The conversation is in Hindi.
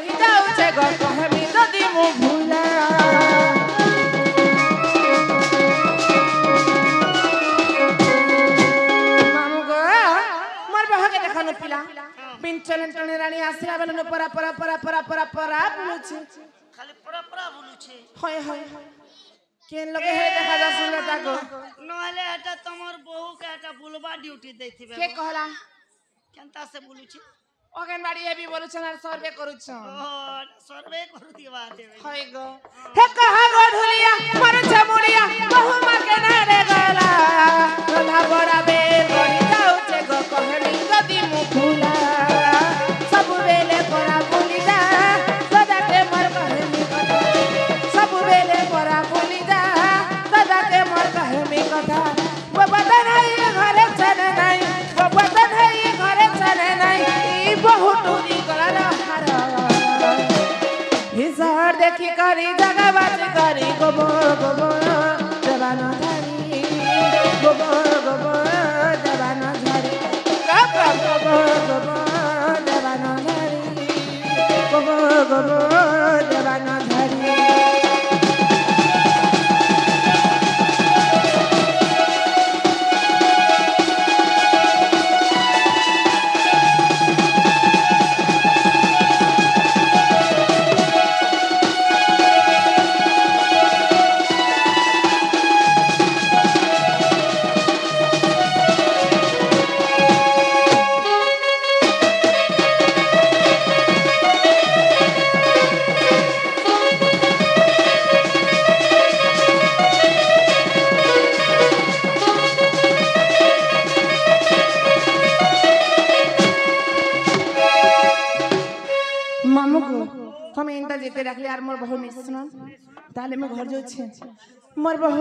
बढ़ी जाऊचे गो कहमी जदी मु भूला मामू गो मोर बह के देखन पिला पिंचलन टने रानी आसला बेलन परा परा परा परा परा परा बुलुछे खाली परा परा बुलुछे होय होय केन लगे हे देखा जा सुन ताको नहले एटा तमर बहु के एटा बुलबा ड्यूटी देथिबे के कहला केनता से बुलुछे অগনবাড়ি এবি বলছন আর সর্বে করছন ও সর্বে করু দিবা দেবে হয় গো হে কহা গো ঢুলিয়া মর ছমুড়িয়া বহু মাকে না রে গলা রন্ধা বড়াবে বড়ি যাউছে গো কহনি গদি মুখুলা সব বেলে পরা বলি যা সদাকে মর কহমি কথা সব বেলে পরা বলি যা সদাকে মর কহমি কথা বাবা নাই ঘরে চলে নাই বাবা নাই ঘরে চলে নাই बहुत निकल हरा हिसार देखी करी जगह बात करी गोबर गोबर जवाना धारी गोबर गोबर जवाना धारी गोबर गोबर जवाना धारी गोबर गोबर जवाना धारी मामू को हम इंटा जेते रखले यार मोर बहुत मिस सुन ताले में घर जो छे मोर बहुत